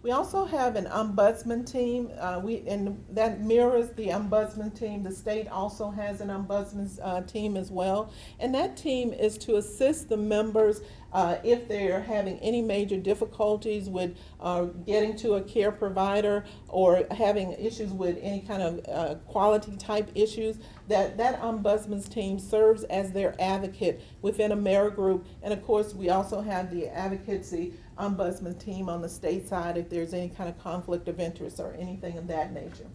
We also have an ombudsman team. And that mirrors the ombudsman team. The state also has an ombudsman team as well. And that team is to assist the members if they are having any major difficulties with getting to a care provider or having issues with any kind of quality type issues. That ombudsman's team serves as their advocate within AmeriGroup. And of course, we also have the advocacy ombudsman team on the state side if there's any kind of conflict of interest or anything of that nature.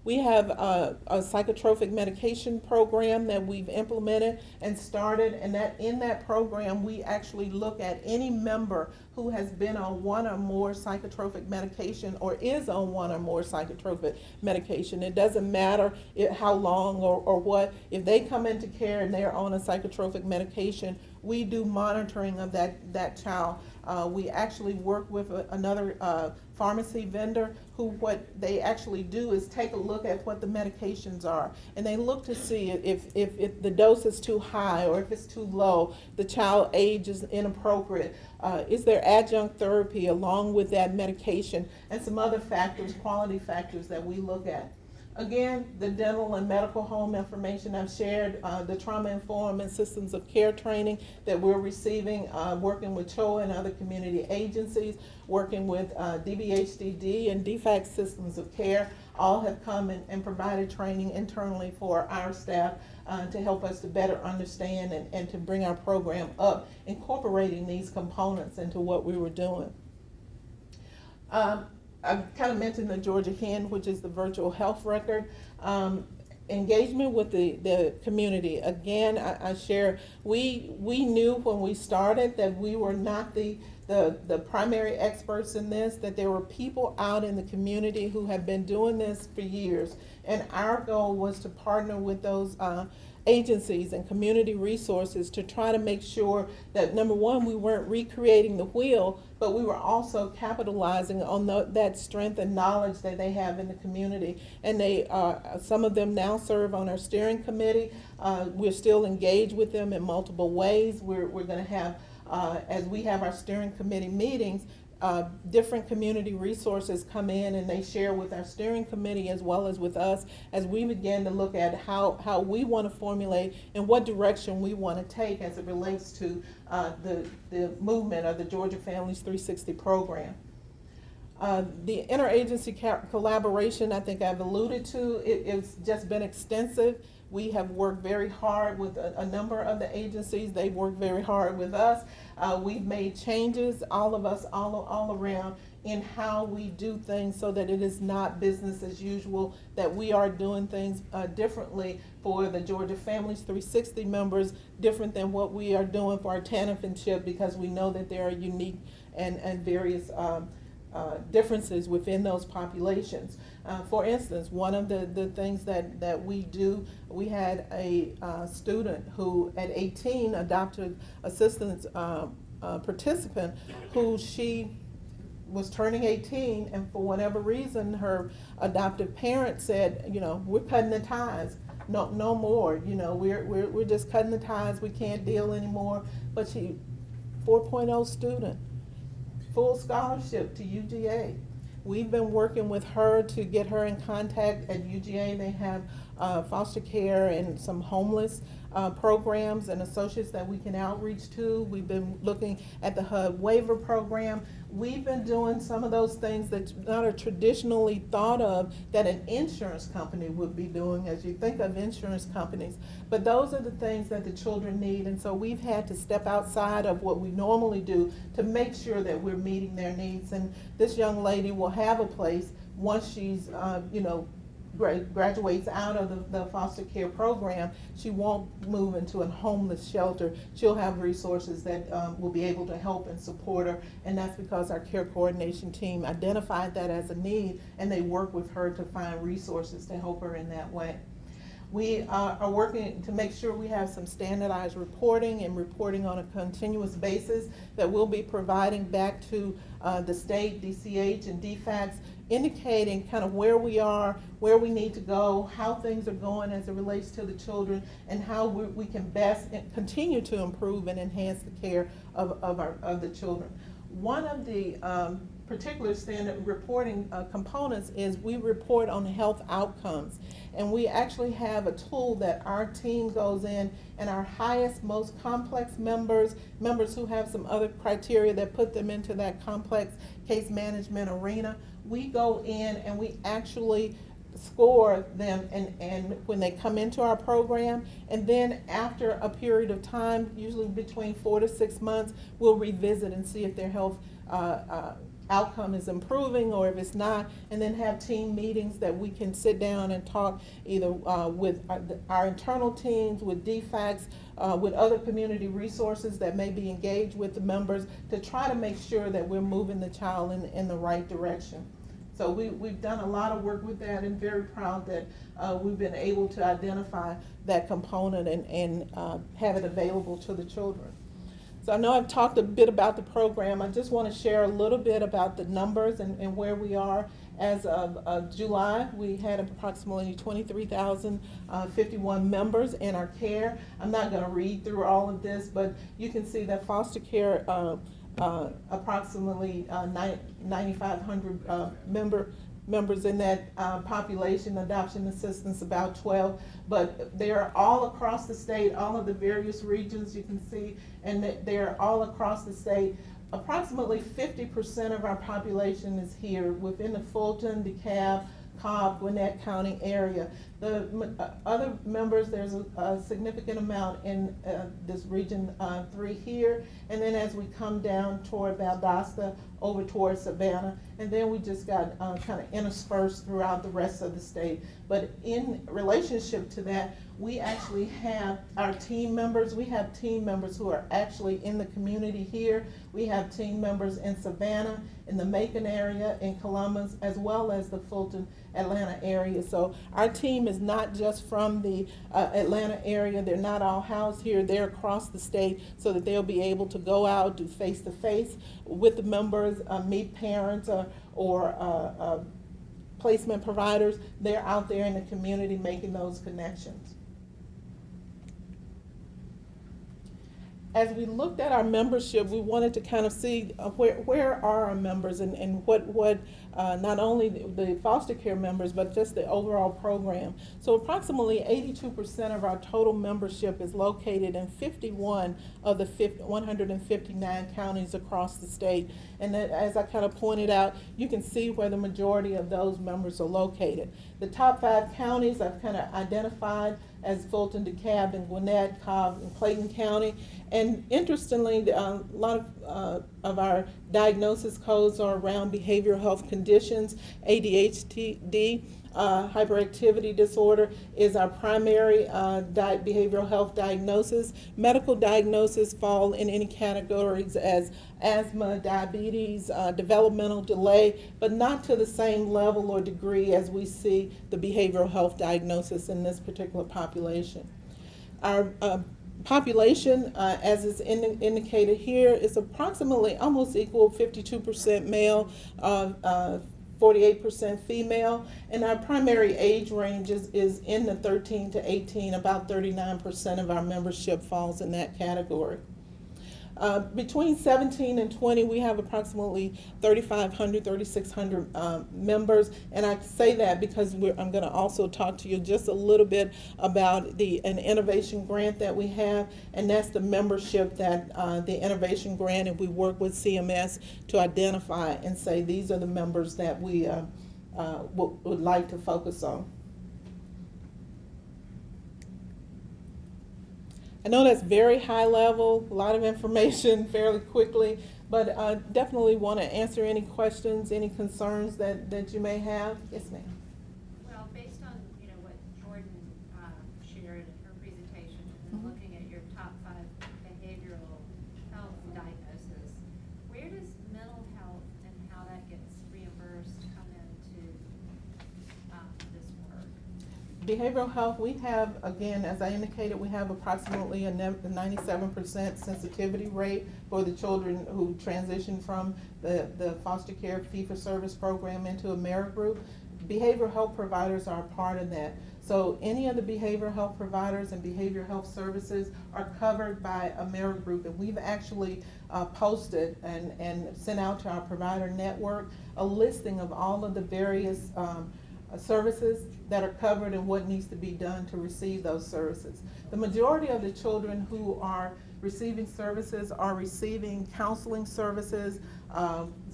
We have a psychotropic medication program that we've implemented and started, and that in that program we actually look at any member who has been on one or more psychotropic medication or is on one or more psychotropic medication. It doesn't matter how long or what. If they come into care and they're on a psychotropic medication, we do monitoring of that child. We actually work with another pharmacy vendor who what they actually do is take a look at what the medications are, and they look to see if the dose is too high or if it's too low, the child age is inappropriate, is there adjunct therapy along with that medication, and some other factors, quality factors that we look at. Again, the dental and medical home information I've shared, the trauma-informed and systems of care training that we're receiving, working with CHOA and other community agencies, working with DBHDD and DFAC systems of care, all have come and provided training internally for our staff to help us to better understand and to bring our program up, incorporating these components into what we were doing. I kind of mentioned the Georgia HIN, which is the virtual health record. Engagement with the community. Again, I share, we knew when we started that we were not the primary experts in this, that there were people out in the community who have been doing this for years. And our goal was to partner with those agencies and community resources to try to make sure that, number one, we weren't recreating the wheel, but we were also capitalizing on that strength and knowledge that they have in the community. And they, some of them now serve on our steering committee. We're still engaged with them in multiple ways. We're going to have, as we have our steering committee meetings, different community resources come in and they share with our steering committee as well as with us as we begin to look at how we want to formulate and what direction we want to take as it relates to the movement of the Georgia Families 360 program. The interagency collaboration, I think I've alluded to, it's just been extensive. We have worked very hard with a number of the agencies. They've worked very hard with us. We've made changes, all of us, all around, in how we do things so that it is not business as usual, that we are doing things differently for the Georgia Families 360 members, different than what we are doing for our TANF and CHIP, because we know that there are unique and various differences within those populations. For instance, one of the things that we do, we had a student who at 18, adopted assistance participant, who she was turning 18, and for whatever reason her adoptive parent said, you know, we're cutting the ties. No more, you know, we're just cutting the ties, we can't deal anymore. But she, 4.0 student, full scholarship to UGA. We've been working with her to get her in contact at UGA. They have foster care and some homeless programs and associates that we can outreach to. We've been looking at the HUD waiver program. We've been doing some of those things that not are traditionally thought of that an insurance company would be doing as you think of insurance companies. But those are the things that the children need, and so we've had to step outside of what we normally do to make sure that we're meeting their needs. And this young lady will have a place once she's, you know, graduates out of the foster care program. She won't move into a homeless shelter. She'll have resources that will be able to help and support her, and that's because our care coordination team identified that as a need, and they work with her to find resources to help her in that way. We are working to make sure we have some standardized reporting and reporting on a continuous basis that we'll be providing back to the state, DCH, and DFACs, indicating kind of where we are, where we need to go, how things are going as it relates to the children, and how we can best continue to improve and enhance the care of the children. One of the particular standard reporting components is we report on health outcomes. And we actually have a tool that our team goes in, and our highest, most complex members who have some other criteria that put them into that complex case management arena, we go in and we actually score them and when they come into our program, and then after a period of time, usually between 4 to 6 months, we'll revisit and see if their health outcome is improving or if it's not, and then have team meetings that we can sit down and talk either with our internal teams, with DFACs, with other community resources that may be engaged with the members to try to make sure that we're moving the child in the right direction. So we've done a lot of work with that, and very proud that we've been able to identify that component and have it available to the children. So I know I've talked a bit about the program. I just want to share a little bit about the numbers and where we are. As of July, we had approximately 23,051 members in our care. I'm not going to read through all of this, but you can see that foster care approximately 9,500 members in that population, adoption assistance about 12, but they're all across the state, all of the various regions you can see, and they're all across the state. Approximately 50% of our population is here within the Fulton, DeKalb, Cobb, Gwinnett County area. The other members, there's a significant amount in this region 3 here, and then as we come down toward Valdosta, over towards Savannah, and then we just got kind of interspersed throughout the rest of the state. But in relationship to that, we actually have our team members. We have team members who are actually in the community here. We have team members in Savannah, in the Macon area, in Columbus, as well as the Fulton, Atlanta area. So our team is not just from the Atlanta area. They're not all housed here. They're across the state so that they'll be able to go out, do face-to-face with the members, meet parents or placement providers. They're out there in the community making those connections. As we looked at our membership, we wanted to kind of see where are our members and what not only the foster care members, but just the overall program. So approximately 82% of our total membership is located in 51 of the 159 counties across the state. And that, as I kind of pointed out, you can see where the majority of those members are located. The top 5 counties I've kind of identified as Fulton, DeKalb, and Gwinnett, Cobb, and Clayton County. And interestingly, a lot of our diagnosis codes are around behavioral health conditions. ADHD, hyperactivity disorder is our primary behavioral health diagnosis. Medical diagnoses fall in any categories as asthma, diabetes, developmental delay, but not to the same level or degree as we see the behavioral health diagnosis in this particular population. Our population, as is indicated here, is approximately almost equal, 52% male, 48% female, and our primary age range is in the 13 to 18. About 39% of our membership falls in that category. Between 17 and 20, we have approximately 3,500, 3,600 members, and I say that because I'm going to also talk to you just a little bit about an innovation grant that we have, and that's the membership that the innovation grant, and we work with CMS to identify and say these are the members that we would like to focus on. I know that's very high level, a lot of information fairly quickly, but I definitely want to answer any questions, any concerns that you may have. Yes, ma'am. Well, based on what Jordan shared in her presentation, and looking at your top 5 behavioral health diagnoses, where does mental health and how that gets reimbursed come into this work? Behavioral health, we have, again, as I indicated, we have approximately a 97% sensitivity rate for the children who transition from the foster care fee-for-service program into AmeriGroup. Behavioral health providers are a part of that. So any of the behavioral health providers and behavioral health services are covered by AmeriGroup, and we've actually posted and sent out to our provider network a listing of all of the various services that are covered and what needs to be done to receive those services. The majority of the children who are receiving services are receiving counseling services,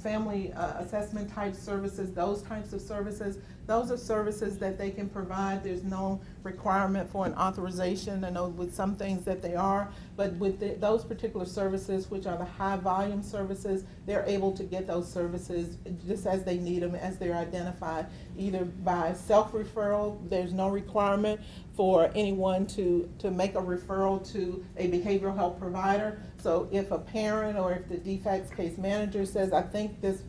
family assessment type services, those types of services. Those are services that they can provide. There's no requirement for an authorization. I know with some things that they are, but with those particular services, which are the high volume services, they're able to get those services just as they need them, as they're identified, either by self-referral. There's no requirement for anyone to make a referral to a behavioral health provider. So if a parent or if the DFACS case manager says, I think this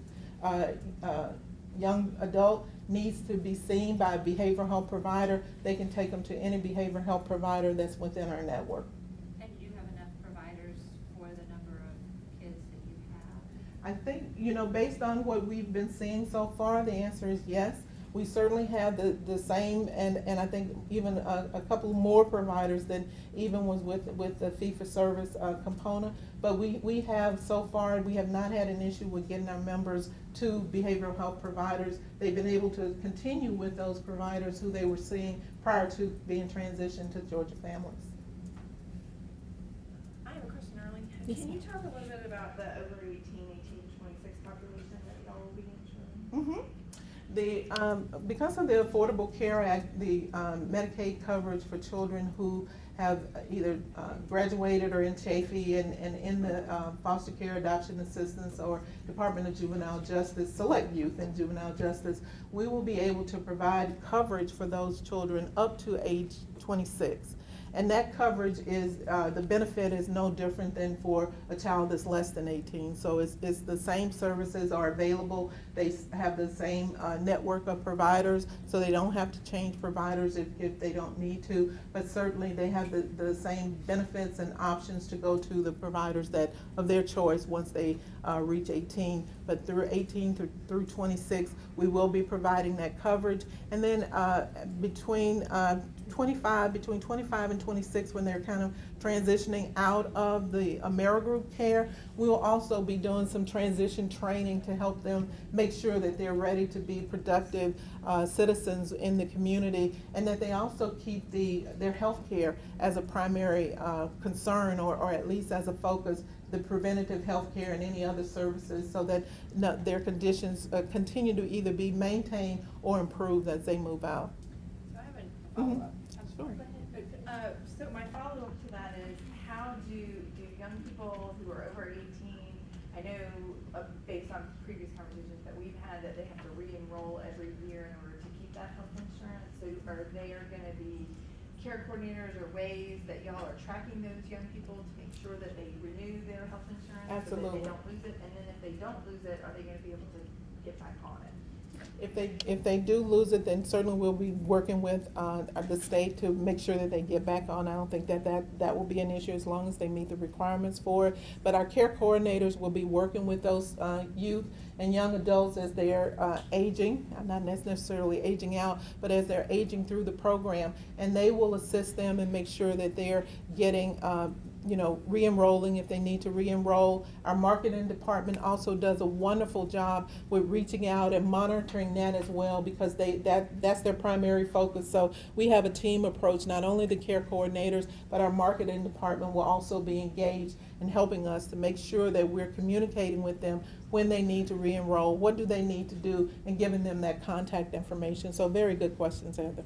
young adult needs to be seen by a behavioral health provider, they can take them to any behavioral health provider that's within our network. And do you have enough providers for the number of kids that you have? I think, based on what we've been seeing so far, the answer is yes. We certainly have the same, and I think even a couple more providers than even was with the fee-for-service component. But we have, so far, we have not had an issue with getting our members to behavioral health providers. They've been able to continue with those providers who they were seeing prior to being transitioned to Georgia Families. I have a question, Earlie. Yes, Can you ma'am. talk a little bit about the over 18 to 26 population that y'all will be insuring? Because of the Affordable Care Act, the Medicaid coverage for children who have either graduated or in Chafee and in the foster care adoption assistance or Department of Juvenile Justice, select youth and juvenile justice, we will be able to provide coverage for those children up to age 26. And that coverage is, the benefit is no different than for a child that's less than 18. So it's the same services are available. They have the same network of providers, so they don't have to change providers if they don't need to. But certainly they have the same benefits and options to go to the providers that of their choice once they reach 18. But through 18 through 26, we will be providing that coverage. And then between 25 and 26, when they're kind of transitioning out of the AmeriGroup care, we will also be doing some transition training to help them make sure that they're ready to be productive citizens in the community, and that they also keep their health care as a primary concern, or at least as a focus, the preventative health care and any other services, so that their conditions continue to either be maintained or improved as they move out. So I have a follow-up. Sure. So my follow-up to that is, how do young people who are over 18, I know based on previous conversations that we've had, that they have to re-enroll every year in order to keep that health insurance. So are there gonna be care coordinators or ways that y'all are tracking those young people to make sure that they renew their health insurance? Absolutely. So that they don't lose it, and then if they don't lose it, are they gonna be able to get back on it? If they do lose it, then certainly we'll be working with the state to make sure that they get back on. I don't think that will be an issue as long as they meet the requirements for it. But our care coordinators will be working with those youth and young adults as they're aging, not necessarily aging out, but as they're aging through the program. And they will assist them and make sure that they're getting re-enrolling if they need to re-enroll. Our marketing department also does a wonderful job with reaching out and monitoring that as well, because that's their primary focus. So we have a team approach. Not only the care coordinators, but our marketing department will also be engaged in helping us to make sure that we're communicating with them when they need to re-enroll, what do they need to do, and giving them that contact information. So very good questions, Heather.